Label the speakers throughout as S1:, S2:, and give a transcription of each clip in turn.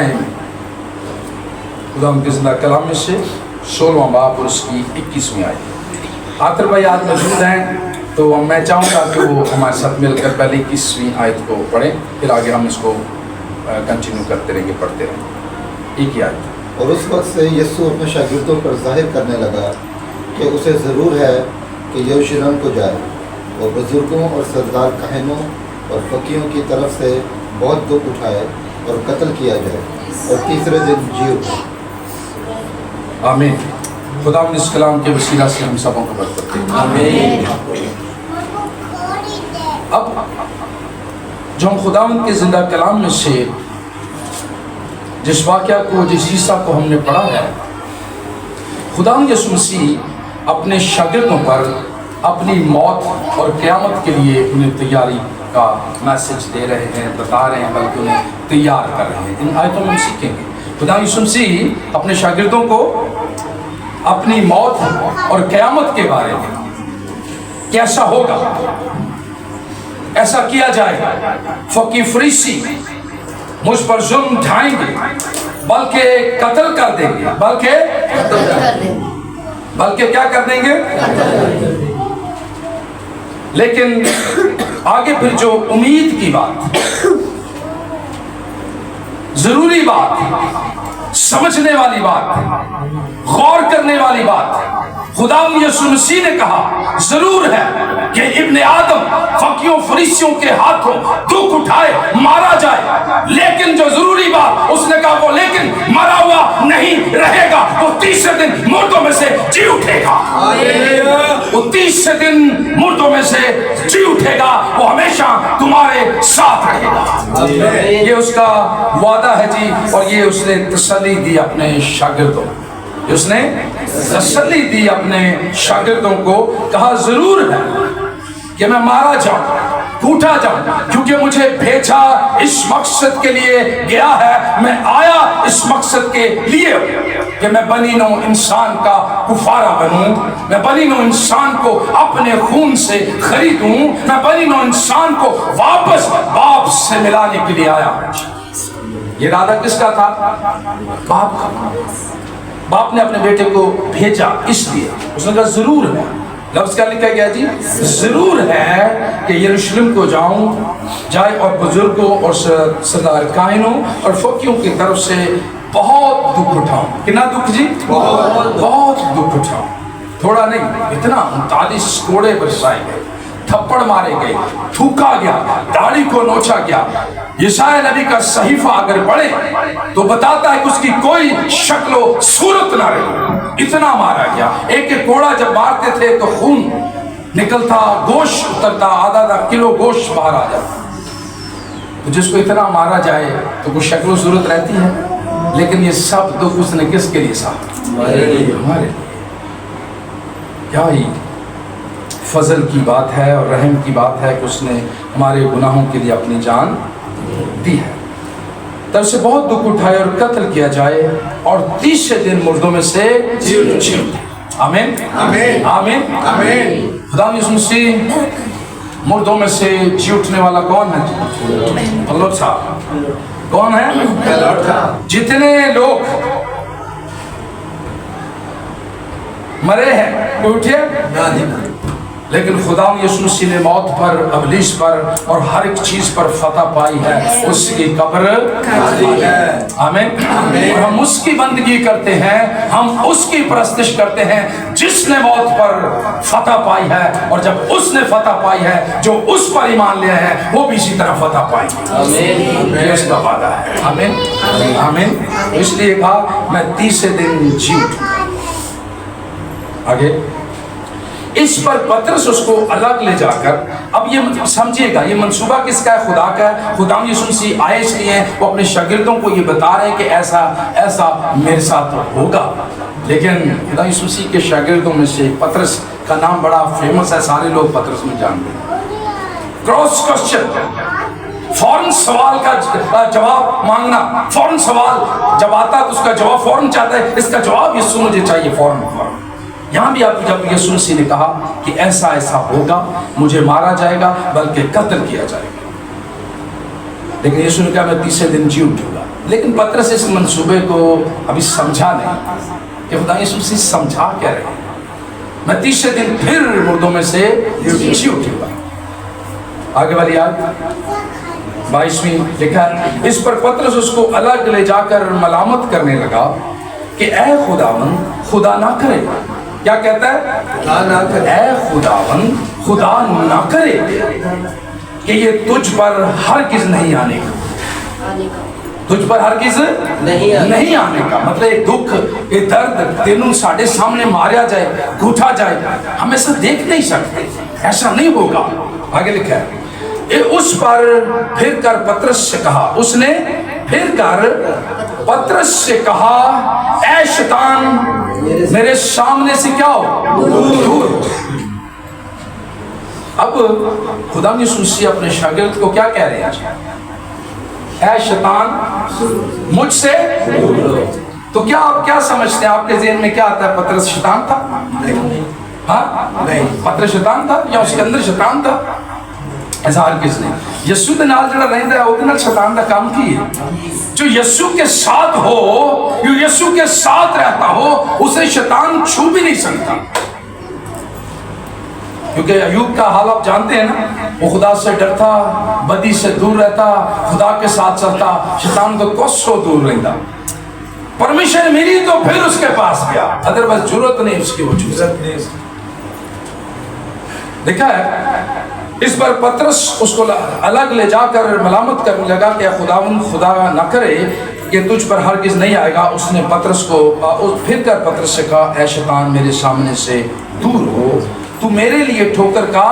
S1: میں خدا کے زندہ کلام میں سے 16واں باب اور اس کی 21ویں آیت. عاطر بھائی آج موجود ہیں تو میں چاہوں گا کہ وہ ہمارے ساتھ مل کر پہلے 21ویں آیت کو پڑھیں, پھر آگے ہم اس کو کنٹینیو کرتے رہیں گے, پڑھتے رہیں گے. ایک ہی آیت.
S2: اور اس وقت سے یسوع اپنے شاگردوں پر ظاہر کرنے لگا کہ اسے ضرور ہے کہ یروشلم کو جائے اور بزرگوں اور سردار کہنوں اور فقیہوں کی طرف سے بہت دکھ اٹھائے اور قتل کیا جائے اور تیسرے دن جی اٹھے.
S1: آمین. خدا اس کلام کے وسیلہ سے ہم سبوں کو برکت دے.
S3: آمین.
S1: اب جو ہم خداوند کے زندہ کلام میں سے جس واقعہ کو, جس حصہ کو ہم نے پڑھا ہے, خداوند یسوع مسیح اپنے شاگردوں پر اپنی موت اور قیامت کے لیے انہیں تیاری کا میسج دے رہے ہیں, بتا رہے ہیں, بلکہ انہیں تیار کر رہے ہیں. ان آیتوں میں ہم سیکھیں گے خدا یسوع مسیح اپنے شاگردوں کو اپنی موت اور قیامت کے بارے میں کیسا ہوگا, ایسا کیا جائے گا, فقی فریسی مجھ پر ظلم ڈھائیں گے, بلکہ قتل کر دیں گے, بلکہ کیا کر دیں گے, لیکن آگے پھر جو امید کی بات, ضروری بات, سمجھنے والی بات, غور کرنے والی بات, خدا یسوع مسیح نے کہا ضرور ہے کہ ابن آدم فقیوں فریسیوں کے ہاتھوں دکھ اٹھائے, مارا جائے, لیکن جو ضروری بات اس نے کہا وہ لیکن مرا ہوا نہیں رہے گا, وہ تیسرے دن مردوں میں سے جی اٹھے گا. وہ تیسرے دن مردوں میں سے جی اٹھے گا, وہ ہمیشہ تمہارے ساتھ رہے گا. یہ اس کا وعدہ ہے جی, اور یہ اس نے تسلی دی اپنے شاگردوں, اس نے تسلی دی اپنے شاگردوں کو, کہا ضرور ہے کہ میں مارا جاؤں, ٹوٹا جاؤں, کیونکہ مجھے بھیجا اس مقصد کے لیے گیا ہے. میں آیا اس مقصد کے لیے کہ میں بنی نوع انسان کا کفارہ بنوں, میں بنی نوع انسان کو اپنے خون سے خریدوں, میں بنی نوع انسان کو واپس باپ سے ملانے کے لیے آیا. یہ ارادہ کس کا تھا؟ باپ کا. باپ نے اپنے بیٹے کو بھیجا اس لیے, اس نے کہا ضرور ہے, لفظ کیا لکھا گیا جی, ضرور ہے کہ یروشلم کو جائے اور بزرگوں اور سردار کاہنوں اور فقیوں کی طرف سے بہت دکھ اٹھاؤں. کتنا دکھ جی؟ بہت دکھ اٹھاؤں. تھوڑا نہیں, اتنا 39 کوڑے برسائے گئے, تھپڑ مارے گئے, تھوکا گیا, داڑھی کو نوچا گیا. یسایا نبی کا صحیفہ اگر پڑھے تو بتاتا ہے کہ اس کی کوئی شکل و صورت نہ رہی, اتنا مارا گیا. ایک ایک کوڑا جب مارتے تھے تو خون نکلتا, گوشت اترتا, آدھا کلو گوشت باہر آ جاتا. تو جس کو اتنا مارا جائے تو کوئی شکل و صورت رہتی ہے, لیکن یہ سب دکھ اس نے کس کے لیے سہا؟ ہمارے لیے. کیا ہی فضل کی بات ہے اور رحم کی بات ہے کہ اس نے ہمارے گناہوں کے لیے اپنی جان دی ہے. تب سے بہت دکھ اٹھائے اور قتل کیا جائے اور تیسرے دن مردوں میں سے جی اٹھے. آمین آمین آمین آمین. خدا یسوع مسیح مردوں میں سے جی اٹھنے والا کون ہے؟ اللہ صاحب. کون ہے؟ جتنے لوگ مرے ہیں وہ اٹھے, لیکن خدا یسوع مسیح نے موت پر, ابلیس پر اور ہر ایک چیز پر فتح پائی ہے. اس کی قبر خالی ہے. آمین. اور ہم اس کی بندگی کرتے ہیں, ہم اس کی پرستش کرتے ہیں جس نے موت پر فتح پائی ہے, اور جب اس نے فتح پائی ہے جو اس پر ایمان لے ہیں وہ بھی اسی طرح فتح پائیں گے. یہ اس کا وعدہ ہے. آمین آمین. اس لیے کہا میں تیسرے دن جی اٹھوں. آگے اس پر پترس اس کو الگ لے جا کر, اب یہ سمجھیے گا یہ منصوبہ کس کا ہے؟ خدا کا ہے. خدا یسوع مسیح آئے اس لیے وہ اپنے شاگردوں کو یہ بتا رہے ہیں کہ ایسا ایسا میرے ساتھ ہوگا. لیکن خدا یسوع مسیح کے شاگردوں میں سے پترس کا نام بڑا فیمس ہے, سارے لوگ پترس میں جانتے ہیں. کراس کوسچن, فوراً سوال کا جواب مانگنا, فوراً سوال جب آتا ہے تو اس کا جواب فوراً چاہتا ہے, اس کا جواب یسوع مجھے چاہیے فوراً. یہاں بھی آپ جب یسوع مسیح نے کہا کہ ایسا ایسا ہوگا, مجھے مارا جائے گا بلکہ قتل کیا جائے گا, لیکن یسوع نے کہا میں تیسرے دن جی اٹھوں گا. लेकिन पतरस इस मंसूबे को अभी समझा नहीं कि खुदा यीशु मसीह समझा क्या रहे हैं। मैं तीसरे दिन फिर मुर्दों में से जी उठूंगा। आगे वाली आयत 22वीं लिखा है, इस पर पतरस उसको अलग ले जाकर मलामत करने लगा कि ऐ खुदावन खुदा ना करे। क्या कहता है? खुदा ना करे। ऐ खुदावन खुदा ना करे कि ये तुझ पर हरगिज़ नहीं आने का। तुझ पर हरगिज़ नहीं आने का मतलब एक दुख, एक दर्द तेनू साढ़े सामने मारा जाए, घूटा जाए, हम ऐसा देख नहीं सकते, ऐसा नहीं होगा। आगे लिखा है, उस पर फिर कर पतरस से कहा, उसने फिर कर पतरस से कहा, ऐ शैतान मेरे सामने से क्या हो, दूर। अब खुदा यीशु मसीह अपने शागिर्द को क्या कह रहे हैं? ऐ शैतान मुझसे। तो क्या आप क्या समझते हैं? आपके ज़हन में क्या आता है? पतरस शैतान था? हाँ नहीं, पतरस शैतान था या उसके अंदर शैतान था? ऐसा हर किस नहीं। यीशु के नाल जड़ा रहता है उसके नाल शैतान का काम की है। जो यीशु के साथ हो, जो यीशु के साथ रहता हो, उसे शैतान छू भी नहीं सकता। क्योंकि अयूब का हाल आप जानते हैं ना, वो खुदा से डरता, बदी से दूर रहता, खुदा के साथ चलता, शैतान तो कोसों दूर रहता। परमिशन मिली तो फिर उसके पास गया, अदरवाइज जरूरत नहीं उसकी, वो जरूरत नहीं। देखा है? इस पर पतरस उसको अलग ले जाकर मलामत करने लगा कि खुदावन खुदा न करे कि तुझ पर हरगिज़ नहीं आएगा। उसने पतरस को फिर कर पतरस से कहा, ऐ शैतान मेरे सामने से दूर हो, तू मेरे लिए ठोकर का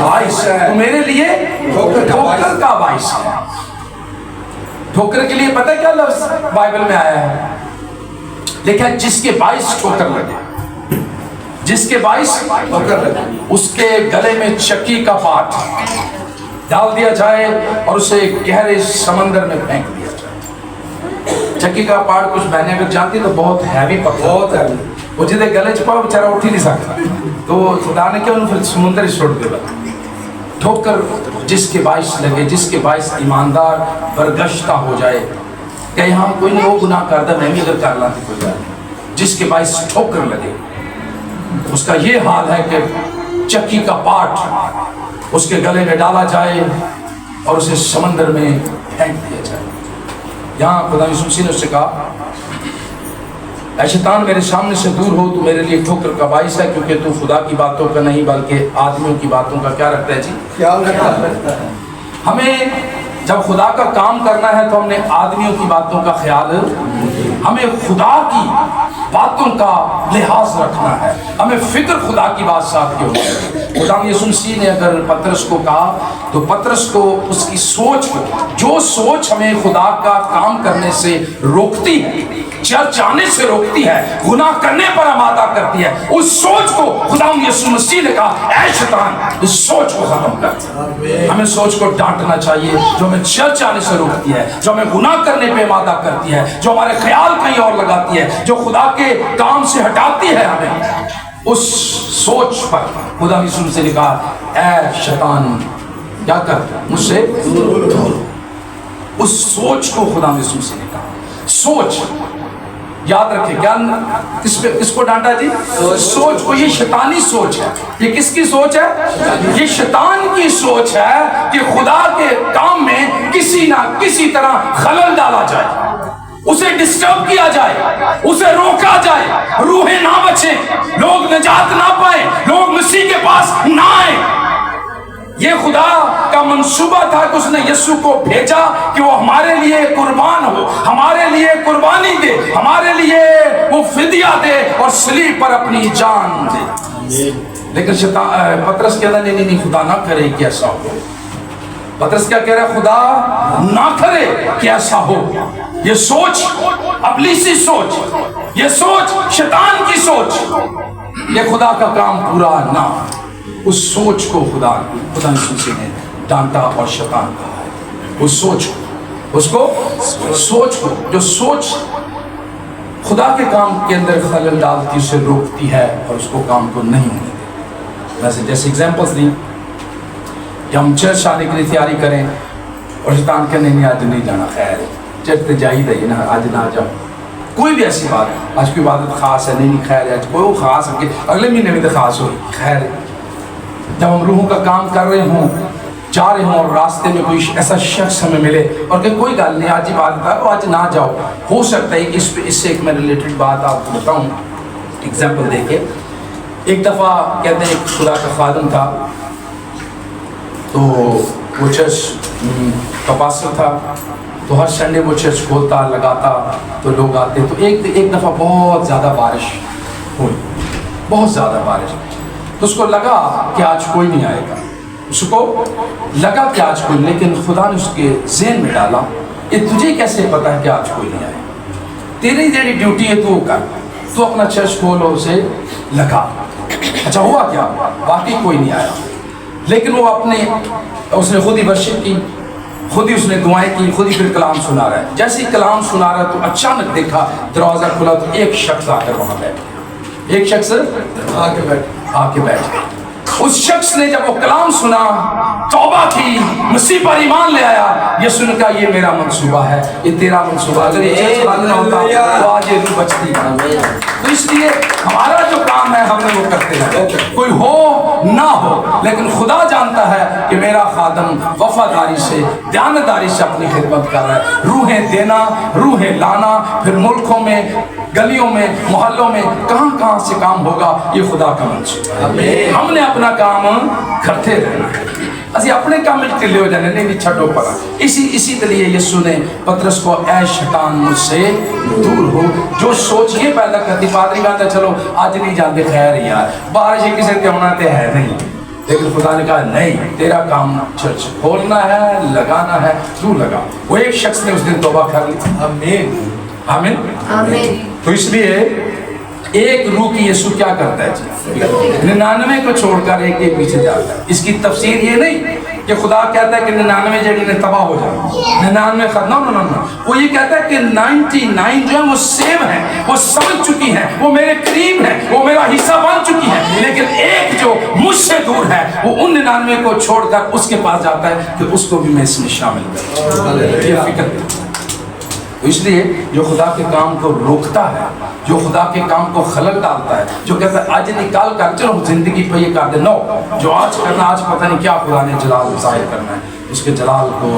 S1: बाइस है। तू मेरे लिए ठोकर का बाइस है। ठोकर के लिए पता है क्या लफ्ज बाइबल में आया है? लिखा है जिसके बाइस ठोकर लगे, जिसके बाइस ठोकर लगे उसके गले में चक्की का पाट डाल दिया जाए और उसे गहरे समंदर में फेंक दिया जाए। चक्की का पाट कुछ बहने अगर जानती तो बहुत हैवी पत्थर, बहुत हैवी, वो जिधे गले च पाओ बेचारा उठ ही नहीं सकता, तो खुदा ने क्या फिर समुद्र छोड़ दिया। ठोकर जिसके बाइस लगे, जिसके बाइस ईमानदार बरगश्ता हो जाए कि यहाँ कोई नहीं, वो गुनाह करता मैं भी अगर कर ला तो कोई बात, जिसके बाइस ठोकर लगे उसका ये हाल है कि चक्की का पाट उसके गले में डाला जाए और उसे समंदर में फेंक दिया जाए। यहाँ खुदा यीशु मसीह ने उससे कहा, ऐ शैतान मेरे सामने से दूर हो, तू मेरे लिए ठोकर का बाइस है, क्योंकि तू खुदा की बातों का नहीं बल्कि आदमियों की बातों का क्या रखता है जी, ख्याल रखता है। हमें जब खुदा का काम करना है तो हमने आदमियों की बातों का ख्याल, हमें खुदा की बातों का लिहाज रखना है, हमें फिक्र खुदा की बात साथ की होती है। खुदा यीशु मसीह ने अगर पतरस को कहा तो पतरस को उसकी सोच को, जो सोच हमें खुदा का काम करने से रोकती है, चर्च आने से रोकती है, गुनाह करने पर आमादा करती है, उस सोच को खुदा यीशु मसीह ने कहा, ऐ शैतान इस सोच को खत्म कर। हमें सोच को डांटना चाहिए जो हमें चर्च आने से रोकती है, जो हमें गुनाह करने पे आमादा करती है, जो हमारे ख्याल कहीं और लगाती है, जो खुदा के काम से हटाती है हमें। उस सोच पर खुदा यीशु मसीह ने कहा, ऐ शैतान क्या कर मुझसे दूर। उस सोच को खुदा यीशु मसीह ने कहा। सोच याद रखें, क्या किसको डांटा जी? सोच को। ये शैतानी सोच है। ये किसकी सोच है? ये शैतान की सोच है कि खुदा के काम में किसी ना किसी तरह खलल डाला जाए, उसे डिस्टर्ब किया जाए, उसे रोका जाए, रूहें ना बचे, लोग निजात ना पाए, लोग मसीह के पास ना आए। ये खुदा का मंसूबा था कि उसने यीशु को भेजा कि वो हमारे लिए कुर्बान हो, हमारे लिए कुर्बानी दे, हमारे लिए वो फिदिया दे और सलीब पर अपनी जान दे। लेकिन शैतान पतरस कहता नहीं, खुदा ना करे कि ऐसा हो। पतरस क्या कह रहा है? खुदा ना करे कि ऐसा हो। ये सोच अबलीसी सोच, ये सोच शैतान की सोच, ये खुदा का काम पूरा ना। उस सोच को खुदा यीशु मसीह ने डांटा और शैतान कहा है। उस सोच को, उसको सोच को, जो सोच खुदा के काम के अंदर खलल डालती, उसे रोकती है और उसको काम को नहीं होने देती। वैसे जैसे एग्जांपल्स दी कि हम चर्च आने के लिए तैयारी करें और शैतान कहने नहीं आज नहीं जाना, खैर चढ़ते जाइए ना आज ना जाओ, कोई भी ऐसी बात है आज कोई इबादत खास है, नहीं खैर है, कोई वो खास है अगले महीने में तो खास हो खैर है। जब हम रूहों का काम कर रहे हों, जा रहे हों और रास्ते में कोई ऐसा शख्स हमें मिले और कि कोई गल नहीं आज इबादत है आज ना जाओ, हो सकता है कि इससे एक मैं रिलेटेड बात आपको बताऊँ एग्जाम्पल दे के। एक दफ़ा कहते हैं एक खुदा का खादम था, तो वो चर्च का पास्टर था, तो हर संडे वो चर्च खोलता लगाता तो लोग आते। तो एक दफ़ा बहुत ज़्यादा बारिश हुई, बहुत ज़्यादा बारिश, तो उसको लगा कि आज कोई नहीं आएगा, उसको लगा कि आज कोई, लेकिन खुदा ने उसके ज़हन में डाला ये तुझे कैसे पता है कि आज कोई नहीं आएगा, तेरी जेडी ड्यूटी है तू कर, तू अपना चर्च खोलो उसे लगा। अच्छा हुआ क्या, बाकी कोई नहीं आया, लेकिन वो उसने खुद ही वर्शिप की, खुद ही उसने दुआएं की, खुद ही फिर कलाम सुना रहा है। जैसे ही कलाम सुना रहा है तो अचानक देखा दरवाज़ा खुला तो एक शख्स आकर वहाँ बैठ गया, एक शख्स आके बैठ गया। उस शख्स ने जब वो कलाम सुना, तौबा की, मसीह पर ईमान ले आया, ये सुन का ये मेरा मंसूबा है, ये तेरा मंसूबा, अगर ये चर्च वाला ना होता तो आज ये रूह बचती। तो इसलिए हमारा जो काम है हमें वो करते हैं, कोई हो ना हो, लेकिन खुदा जानता है कि मेरा खादम वफादारी से, दयानतदारी से अपनी खिदमत कर रहा है। रूहें देना, रूहें लाना, फिर मुल्कों में, गलियों में, मोहल्लों में, कहाँ से काम होगा, ये खुदा का मंसूबा है। हमने अपना काम करते रहना है, असि अपने काम में ढिले हो जाने नहीं छो पड़ा। इसी लिए यीशु ने पतरस को ऐ शैतान मुझसे दूर हो, जो सोच ये पैदा करती पादरी कहता चलो आज नहीं जाते खैर यार बारिश किसी के होना तो है नहीं, लेकिन खुदा ने कहा नहीं, तेरा काम चर्च खोलना है, लगाना है, तू लगा। वो एक शख्स ने उस दिन तौबा कर ली। आमीन आमीन आमीन। तो इसलिए एक रूह की यीशु क्या करता है जी, 99 को छोड़कर एक के पीछे जाता है। इसकी तफसीर ये नहीं कि खुदा कहता है कि 99 जड़ी ने तबाह हो जाए, 99 खत्म, ना, वो ये कहता है कि 99 जो है वो सेम है, वो समझ चुकी है, वो मेरे करीब है, वो मेरा हिस्सा बन चुकी है, लेकिन एक जो मुझसे दूर है वो उन 99 को छोड़कर उसके पास जाता है कि उसको भी मैं इसमें शामिल करूं। ये फिक्र। तो इसलिए जो खुदा के काम को रोकता है, जो खुदा के काम को खलल डालता है, जो कहता है आज निकाल कर चलो जिंदगी पे ये कर दे, नो, जो आज करना, आज पता नहीं क्या खुदा ने जलाल जाहिर करना है, उसके जलाल को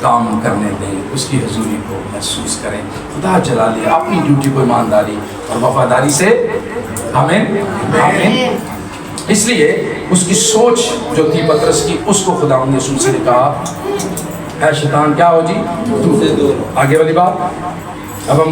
S1: काम करने दें, उसकी हजूरी को महसूस करें। खुदा जलाली अपनी ड्यूटी को ईमानदारी और वफादारी से हमें इसलिए उसकी सोच जो थी पतरस की, उसको खुदा ने यीशु से कहा है शैतान क्या हो जी दूर। आगे वाली बात अब हम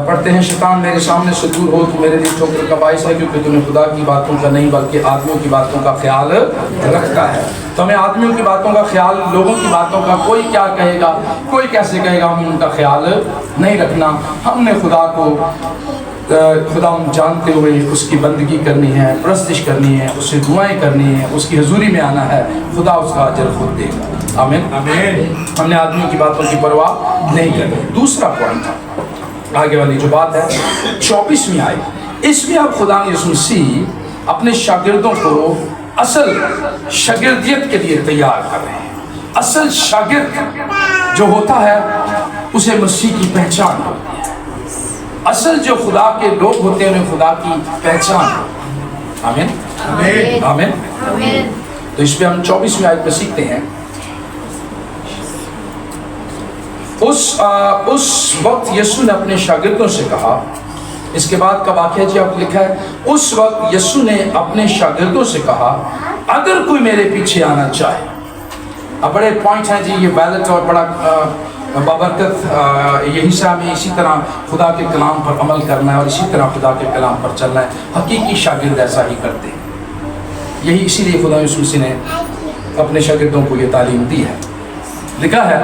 S1: पढ़ते हैं, शैतान मेरे सामने से दूर हो तो मेरे लिए ठोकर का बाइस है, क्योंकि तुम्हें खुदा की बातों का नहीं बल्कि आदमियों की बातों का ख्याल रखता है। तो हमें आदमियों की बातों का ख्याल, लोगों की बातों का, कोई क्या कहेगा, कोई कैसे कहेगा, हम उनका ख्याल नहीं रखना। हमने खुदा जानते हुए उसकी बंदगी करनी है, परस्तिश करनी है, उससे दुआएं करनी है, उसकी हजूरी में आना है, खुदा उसका अजर खुद देगा। आमीन आमीन। हमने आदमियों की बातों की परवाह नहीं करनी। दूसरा पॉइंट आगे वाली जो बात है 24वीं आयत, इसमें अब खुदा यीशु मसीह अपने शागिर्दों को असल शागिर्दियत के लिए तैयार कर रहे हैं। असल शागिर्द जो होता है उसे मसीह की पहचान होती है। असल जो खुदा के लोग होते हैं उन्हें खुदा की पहचान। आमीन आमीन आमीन। तो इस पे हम 24वीं आयत में सीखते हैं, उस वक्त यीशु ने अपने शागिर्दों से कहा, इसके बाद का वाक्य जी आप लिखा है, उस वक्त यीशु ने अपने शागिर्दों से कहा अगर कोई मेरे पीछे आना चाहे। अब बड़े पॉइंट हैं जी, ये वैलिड और बड़ा बाबरकत यही से हमें इसी तरह खुदा के कलाम पर अमल करना है और इसी तरह खुदा के कलाम पर चलना है। हकीकी शागिर्द ऐसा ही करते हैं, यही इसीलिए खुदा यीशु मसीह ने अपने शागिर्दों को ये तालीम दी है। लिखा है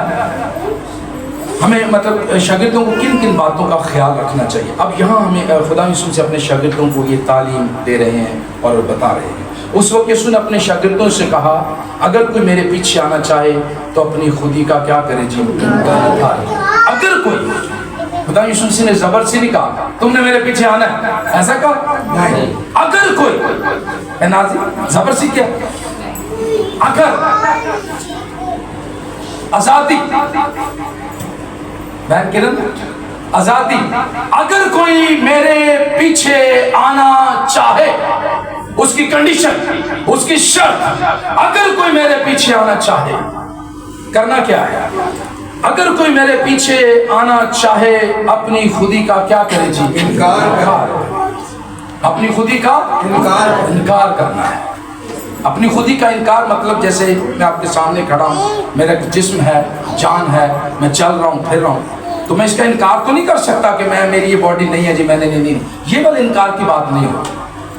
S1: हमें मतलब शागिर्दों को किन किन बातों का ख्याल रखना चाहिए। अब यहाँ हमें खुदा यीशु से अपने शागिर्दों को ये तालीम दे रहे हैं और बता रहे हैं। उस वक्त यीशु ने अपने शागिर्दों से कहा अगर कोई मेरे पीछे आना चाहे तो अपनी खुदी का क्या करे जी, अगर कोई, खुदा यीशु मसीह ने जबर से नहीं कहा तुमने मेरे पीछे आना है, ऐसा कहा नहीं। अगर कोई नाज़ी जबर से क्या, अगर आजादी बहन किरण, आजादी, अगर कोई मेरे पीछे आना चाहे, उसकी कंडीशन, उसकी शर्त, अगर कोई मेरे पीछे आना चाहे, करना क्या है? अगर कोई मेरे पीछे आना चाहे, अपनी खुदी का क्या करे जी? इनकार। अपनी खुदी का इनकार करना है। अपनी खुदी का इनकार मतलब, जैसे मैं आपके सामने खड़ा हूँ, मेरा जिस्म है, जान है, मैं चल रहा हूँ, फिर रहा हूँ, तो मैं इसका इनकार तो नहीं कर सकता कि मेरी ये बॉडी नहीं है जी, मैंने नहीं, ये वाले इनकार की बात नहीं हो,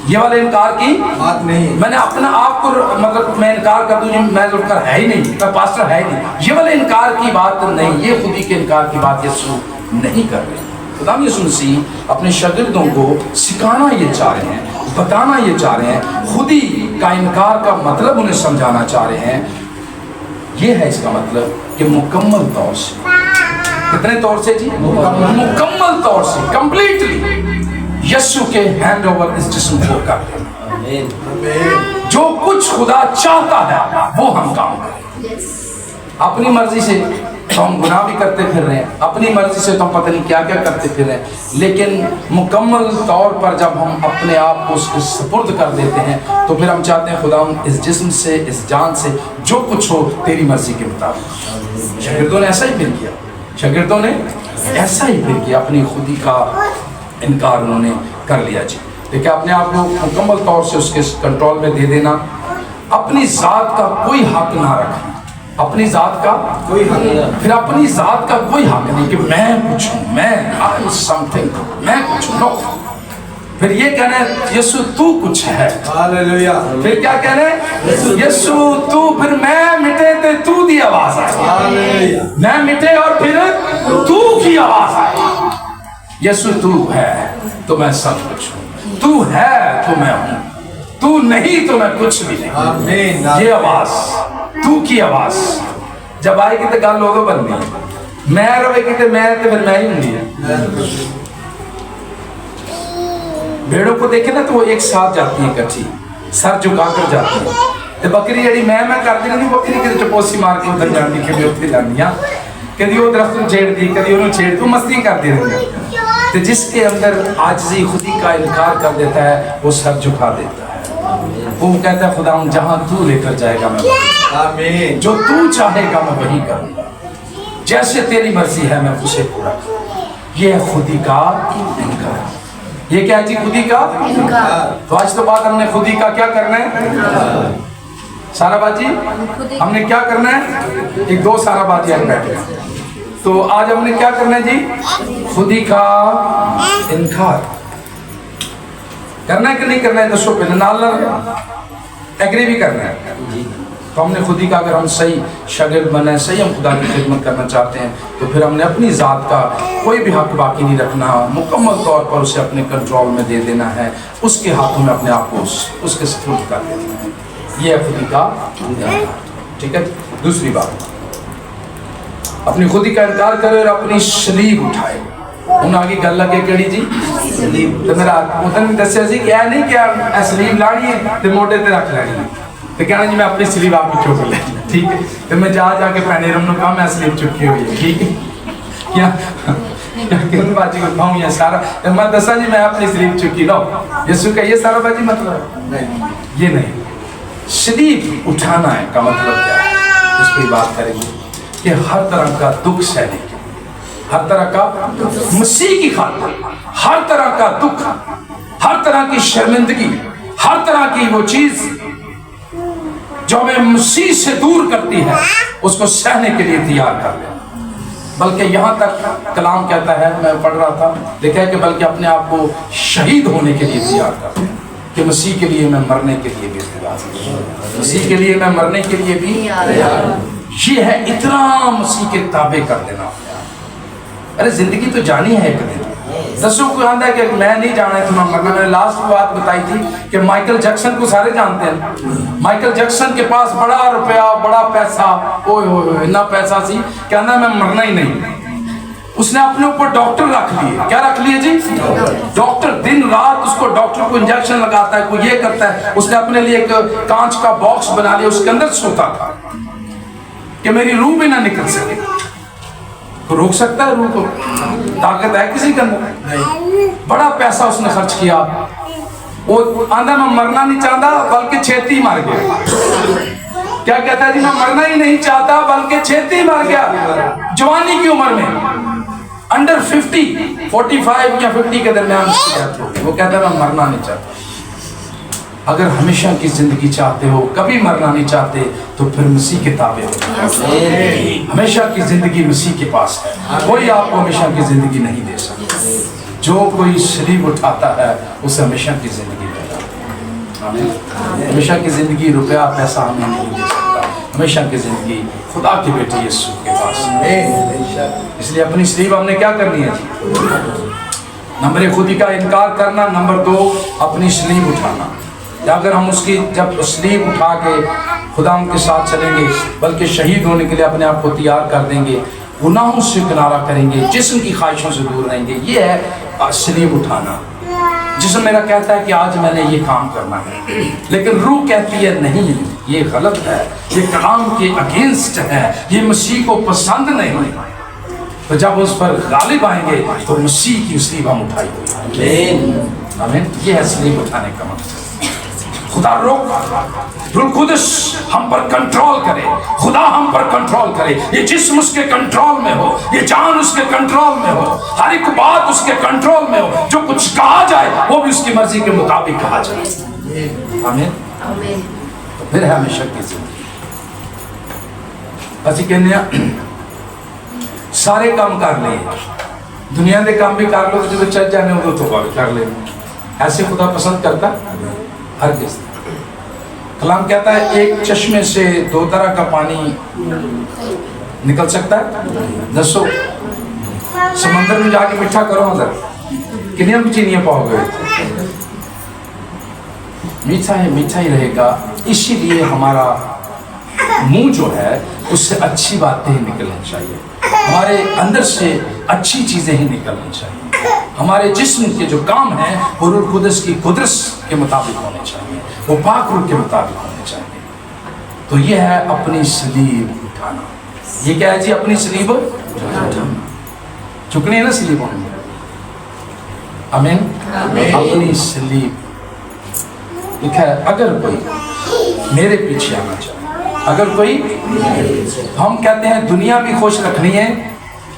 S1: ये वाले इनकार की बात नहीं। मैंने अपना आप को मतलब मैं इनकार कर दूं, मैं तो है ही नहीं, मैं पास्टर है ही नहीं, ये वाले इनकार की बात नहीं, ये खुदी के इनकार की बात यीशु नहीं कर रहे। खुदा यीशु मसीह अपने शागिर्दों को सिखाना ये चाह रहे हैं, बताना ये चाह रहे हैं, खुदी का इनकार का मतलब उन्हें समझाना चाह रहे हैं। ये है इसका मतलब कि मुकम्मल तौर से, कितने तौर से जी? मुकम्मल तौर से, कंप्लीटली यीशु के हैंड ओवर इस जिस्म को कर देना। जो कुछ खुदा चाहता है वो हम काम करें। अपनी मर्जी से तो हम गुनाह भी करते फिर रहे हैं, अपनी मर्जी से तो हम पता नहीं क्या क्या करते फिर रहे हैं, लेकिन मुकम्मल तौर पर जब हम अपने आप को उसके सुपुर्द कर देते हैं तो फिर हम चाहते हैं खुदा इस जिस्म से, इस जान से जो कुछ हो तेरी मर्जी के मुताबिक। शागिर्दों ने ऐसा ही फिर किया, शागिर्दों ने ऐसा ही फिर किया, अपनी खुदी का इनकार उन्होंने कर लिया जी। देखिए, अपने आप को मुकम्मल तौर से उसके कंट्रोल में दे देना, अपनी ज़ात का कोई हक ना रखना, अपनी ज़ात का कोई हक नहीं, फिर अपनी ज़ात का कोई हक नहीं कि मैं कुछ हूँ, मैं समथिंग, मैं कुछ हूँ, नो। फिर ये कहना है यीशु तू कुछ है, हालेलुया। फिर क्या कहना है? यीशु तू, फिर मैं मिटे ते तू दी आवाज आए, हालेलुया। मैं मिटे और फिर तू की आवाज आए। यीशु तू है तो मैं सब कुछ हूँ, तू है तो मैं हूँ, तू नहीं तो मैं कुछ भी नहीं। आमीन। ये आवाज, तू की आवाज जब आएगी तो गल उदों बननी है, मैं रहेगी तो मैं, तो फिर मैं ही होंगी है। भेड़ों को देखे ना तो वो एक साथ जाती है इकट्ठी, सर झुका कर जाती है, तो बकरी जड़ी मैं करती नहीं, बकरी कभी टपोसी मार के उधर जाती, कभी उत्थे जानियां, कभी वो दरख्त छेड़ती, कभी उन्होंने छेड़ती, मस्ती करती रहती। तो जिसके अंदर आजिज़ी खुदी का इनकार कर देता है वो सर झुका देता है, वो कहता है खुदा जहाँ तू लेकर जाएगा मैं आमीन, जो तू चाहेगा मैं वही करूँगा, जैसे तेरी मर्जी है मैं उसे पूरा करूँगा। ये है खुदी का इनकार। ये क्या जी? खुदी का इनकार। तो आज तो बात हमने खुदी का क्या करना है? सारा बाजी हमने क्या करना है? एक दो सारा बाजी आज बैठे, तो आज हमने क्या करना है जी? खुदी का इनकार करना है कि नहीं करना है? दसो पहले नाल एग्री भी करना है। तो हमने खुदी का, अगर हम सही शागिर्द बने, सही हम खुदा की खिदमत करना चाहते हैं, तो फिर हमने अपनी ज़ात का कोई भी हक बाकी नहीं रखना, मुकम्मल तौर पर उसे अपने कंट्रोल में दे देना है, उसके हाथों में अपने आप को उसके सुपुर्द कर देना है। ये है खुदी का इनकार। ठीक है। दूसरी बात, अपनी खुदी का इनकार करे और अपनी सलीब उठाए। उन आगे गल लगे केड़ी जी? सलीब। तो मेरा उतन दस्या सी कि नहीं क्या सलीब लानी है तो मोटे ते रख लैनी है, तो कहना जी मैं अपनी सलीब आप चुक लैनी, ठीक है। तो मैं जाके पैनेरम ने कहा मैं सलीब चुकी हुई है, ठीक है क्या किन बाजी को खाऊं या सारा, तो मैं दसा जी मैं अपनी सलीब चुकी लो, यीशु का ये सारा बाजी मतलब नहीं, ये नहीं। सलीब उठाना है का मतलब क्या है, इस पर बात करेंगे कि हर तरह का दुख सहने के, हर तरह का मसीह की खातिर, हर तरह का दुख, हर तरह की शर्मिंदगी, हर तरह की वो चीज जो हमें मसीह से दूर करती है उसको सहने के लिए तैयार कर ले। बल्कि यहाँ तक कलाम कहता है, मैं पढ़ रहा था, लिखा है कि बल्कि अपने आप को शहीद होने के लिए तैयार कर ले, कि मसीह के लिए मैं मरने के लिए भी तैयार, मसीह के लिए मैं मरने के लिए भी तैयार। ये है इतना मसीह के ताबे कर देना। अरे जिंदगी तो जानी है एक दिन, दसों को आंदा है कि मैं नहीं जाना है तुम्हें मरना। मैंने लास्ट बात बताई थी कि माइकल जैक्सन को सारे जानते हैं। माइकल जैक्सन के पास बड़ा रुपया, बड़ा पैसा, ओए ओए इतना पैसा सी, कहना मैं मरना ही नहीं। उसने अपने ऊपर डॉक्टर रख लिए। क्या रख लिए जी? डॉक्टर। दिन रात उसको डॉक्टर को इंजेक्शन लगाता है, कोई ये करता है। उसने अपने लिए एक कांच का बॉक्स बना लिया, उसके अंदर सोता था कि मेरी रूह भी ना निकल सके। तो रोक सकता है रूह को? ताकत है किसी के अंदर? बड़ा पैसा उसने खर्च किया, वो आंधा मैं मरना नहीं चाहता बल्कि छेती मर गया। क्या कहता है जी? मैं मरना ही नहीं चाहता बल्कि छेती मर गया जवानी की उम्र में, अंडर 50, 45 या 50 के दरमियान उसकी डेथ हो गई। वो कहता है मैं मरना नहीं चाहता। अगर हमेशा की जिंदगी चाहते हो, कभी मरना नहीं चाहते, तो फिर मसीह के ताबे हो। हमेशा की जिंदगी मसीह के पास है, कोई आपको हमेशा की जिंदगी नहीं दे सकता। जो कोई सलीब उठाता है उसे हमेशा की जिंदगी देता है। हमेशा की जिंदगी रुपया पैसा हमें नहीं दे सकता। हमेशा की जिंदगी खुदा के बेटे यीशु के पास है। इसलिए अपनी सलीब हमने क्या करनी है? नंबर 1 खुदी का इनकार करना, नंबर 2 अपनी सलीब उठाना। अगर हम उसकी जब सलीब उठा के खुदा के साथ चलेंगे, बल्कि शहीद होने के लिए अपने आप को तैयार कर देंगे, गुनाहों से किनारा करेंगे, जिस्म की ख्वाहिशों से दूर रहेंगे, ये है सलीब उठाना। जिस्म मेरा कहता है कि आज मैंने ये काम करना है, लेकिन रूह कहती है नहीं, ये गलत है, ये कलाम के अगेंस्ट है, ये मसीह को पसंद नहीं। तो जब उस पर गालिब आएंगे तो मसीह की सलीब हम उठाएंगे। आमीन। ये है सलीब उठाने का मकसद। खुदा रूह कुदस हम पर कंट्रोल करे, खुदा हम पर कंट्रोल करे, ये जिस्म उसके कंट्रोल में हो, ये जान उसके कंट्रोल में हो, हर एक बात उसके कंट्रोल में हो, जो कुछ कहा जाए वो भी उसकी मर्जी के मुताबिक कहा जाए। आमीन। तो फिर है हमेशा की जिंदगी। ਅਸੀਂ ਕਹਿੰਦੇ ਆ ਸਾਰੇ ਕੰਮ ਕਰ ਲਏ, दुनिया के काम भी कर लो, जो चल जाने उदों तो बात कर ले। ऐसे खुदा पसंद करता हर किसी। कलाम कहता है एक चश्मे से 2 तरह का पानी निकल सकता है। दसो समंदर में जाके मीठा करो, अंदर कितनी भी चीनियां पाओगे, मीठा है, मीठा ही रहेगा। इसीलिए हमारा मुंह जो है उससे अच्छी बातें ही निकलनी चाहिए, हमारे अंदर से अच्छी चीजें ही निकलनी चाहिए। हमारे जिस्म के जो काम हैं वो रूह कुदस की कुदरत के मुताबिक होने चाहिए, वो पाक रूह के मुताबिक होने चाहिए। तो ये है अपनी सलीब उठाना। ये क्या है जी? अपनी सलीब उठाना। चुकनी है ना सलीब होने। आमीन। अपनी सलीब लिखा है, अगर कोई मेरे पीछे आना चाहे, अगर कोई, हम कहते हैं दुनिया भी खुश रखनी है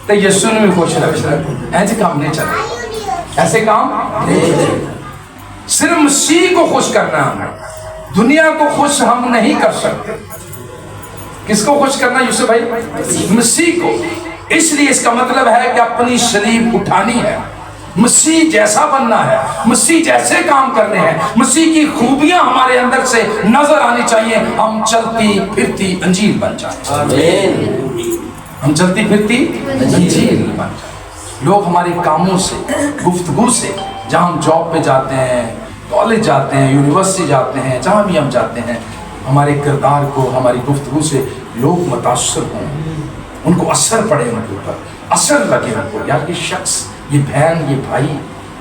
S1: तो यीशु ने भी खुश रखना। ऐसे काम नहीं चलता, ऐसे काम नहीं। सिर्फ मसीह को खुश करना है, दुनिया को खुश हम नहीं कर सकते। किसको खुश करना यूसुफ भाई? मसीह को। इसलिए इसका मतलब है कि अपनी सलीब उठानी है, मसीह जैसा बनना है, मसीह जैसे काम करने हैं, मसीह की खूबियां हमारे अंदर से नजर आनी चाहिए। हम चलती फिरती अंजीर बन जाए। आमीन। हम चलती फिरती अंजीर बन जाए। लोग हमारे कामों से, गुफ्तगू से, जहाँ हम जॉब पे जाते हैं, कॉलेज जाते हैं, यूनिवर्सिटी जाते हैं, जहाँ भी हम जाते हैं, हमारे किरदार को, हमारी गुफ्तगू से लोग मुतासर हों, उनको असर पड़े, उनके ऊपर असर लगे उनको, यार ये शख्स, ये बहन, ये भाई,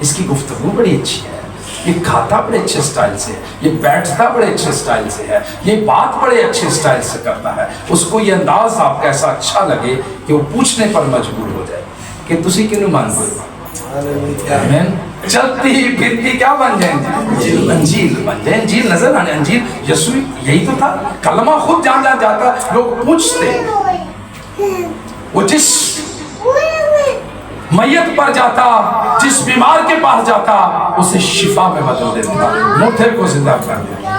S1: इसकी गुफ्तगू बड़ी अच्छी है, ये खाता बड़े अच्छे स्टाइल से, ये बैठता बड़े अच्छे स्टाइल से है, ये बात बड़े अच्छे स्टाइल से करता है। उसको ये अंदाज आपका ऐसा अच्छा लगे कि वो पूछने पर मजबूर हो जाए कि तुसी क्यों नहीं मानते हो। आमीन। चलती फिरती क्या बन जाए? अंजीर बन जाए। अंजीर नजर आने, अंजीर यीशु यही तो था। कलमा खुद जान जाता, लोग पूछते, वो जिस मैयत पर जाता, जिस बीमार के पास जाता, उसे शिफा में बदल देता, मुर्दे को जिंदा कर देता।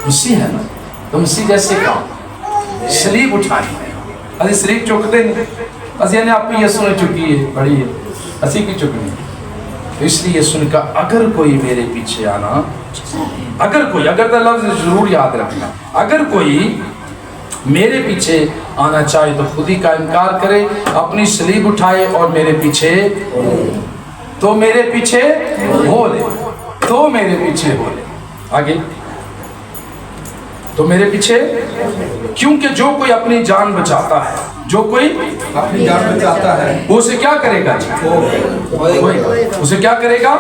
S1: मसीह है ना, तो मसीह जैसे काम सलीब उठानी है। अरे सलीब चुकते नहीं, असी ने आप यीशु ने चुकी है, बड़ी है, असी की चुकनी। तो इसलिए यीशु ने कहा अगर कोई मेरे पीछे आना, अगर कोई, अगर का लफ्ज जरूर याद रखना, अगर कोई मेरे पीछे आना चाहे तो खुद ही का इनकार करे, अपनी सलीब उठाए और मेरे पीछे, तो मेरे पीछे हो ले, तो मेरे पीछे हो ले। आगे, तो मेरे पीछे, क्योंकि जो कोई अपनी जान बचाता है, जो कोई
S2: अपनी जान बचाता है,
S1: वो उसे क्या करेगा जी? उसे क्या करेगा?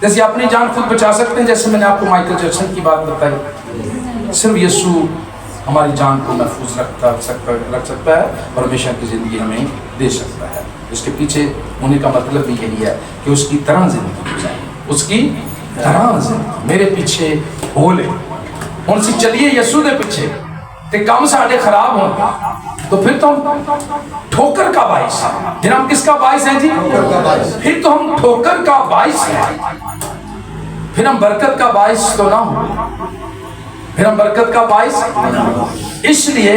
S1: जैसे अपनी जान खुद बचा सकते हैं, जैसे मैंने आपको माइकल जैक्सन की बात बताई, सिर्फ यीशु हमारी जान को महफूज रख सकता है और हमेशा की ज़िंदगी हमें दे सकता है। इसके पीछे होने का मतलब भी यही है कि उसकी तरह ज़िंदगी गुजारें, उसकी तरह ज़िंदगी। मेरे पीछे बोले ਹੁਣ ਅਸੀਂ ਚੱਲੀਏ ਯਿਸੂ ਦੇ ਪਿੱਛੇ ਤੇ ਕੰਮ ਸਾਡੇ ਖਰਾਬ ਹੋਣ तो फिर तो हम ठोकर का बाइस है। फिर हम किसका बाइस हैं जी? फिर तो हम ठोकर का बाइस हैं। फिर हम बरकत का बाइस तो ना हो, फिर हम बरकत का बाइस। इसलिए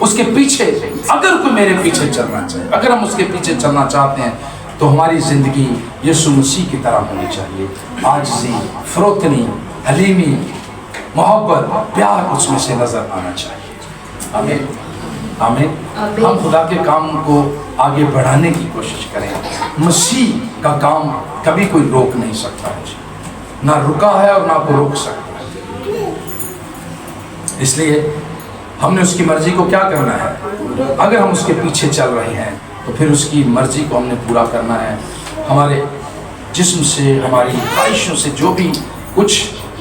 S1: उसके पीछे अगर कोई मेरे पीछे चलना चाहे, अगर हम उसके पीछे चलना चाहते हैं तो हमारी जिंदगी यीशु मसीह की तरह होनी चाहिए। आजिज़ी, फरोतनी, हलीमी, मोहब्बत, प्यार उसमें से नजर आना चाहिए। आमीन आमीन। हम खुदा के काम को आगे बढ़ाने की कोशिश करें। मसीह का काम कभी कोई रोक नहीं सकता है, ना रुका है और ना कोई रोक सकता है। इसलिए हमने उसकी मर्जी को क्या करना है? अगर हम उसके पीछे चल रहे हैं तो फिर उसकी मर्जी को हमने पूरा करना है। हमारे जिस्म से, हमारी ख्वाहिशों से जो भी कुछ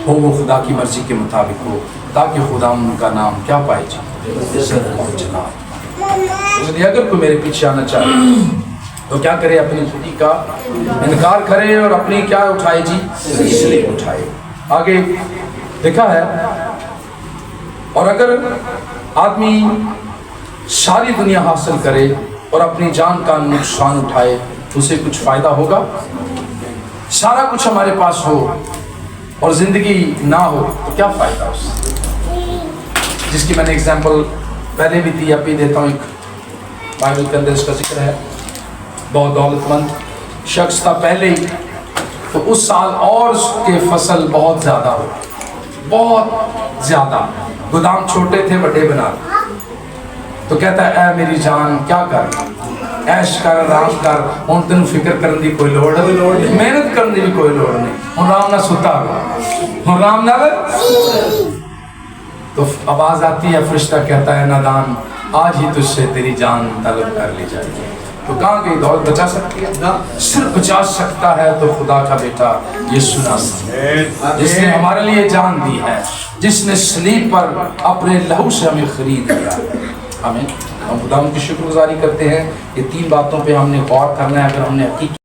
S1: हो वो खुदा की मर्जी के मुताबिक हो, ताकि खुदा उनका नाम क्या पाए जी? इसलिए अगर कोई मेरे पीछे आना चाहे तो क्या करे? अपनी खुदी का इनकार करे और अपनी क्या उठाए जी? इसलिए उठाए। आगे देखा है, और अगर आदमी सारी दुनिया हासिल करे और अपनी जान का नुकसान उठाए तो उसे कुछ फायदा होगा? सारा कुछ हमारे पास हो और जिंदगी ना हो तो क्या फायदा उससे? जिसकी मैंने एग्जाम्पल पहले भी दी, अभी देता हूँ। एक बाइबल के अंदर इसका जिक्र है। बहुत दौलतमंद शख्स था पहले ही, तो उस साल और उसके फसल बहुत ज़्यादा हो, बहुत ज़्यादा। गोदाम छोटे थे, बड़े बना। तो कहता है, ऐ मेरी जान क्या कर, ऐश कर, आराम कर, हुण तेन फिक्र करने की कोई लोड़ नहीं, मेहनत करने की भी कोई लोड़ नहीं, हुण आराम नाल सुता रहो, हुण आराम नाल। तो आवाज आती है, फरिश्ता कहता है, नादान आज ही तुझसे तेरी जान तलब कर ली जाएगी। तो कहाँ की दौलत बचा सकती है? सिर्फ बचा सकता है तो खुदा का बेटा यीशु मसीह, जिसने हमारे लिए जान दी है, जिसने सलीब पर अपने लहू से हमें खरीद लिया। हमें हम खुदा की शुक्रगुजारी करते हैं। ये 3 बातों पे हमने गौर करना है। अगर हमने हकीकी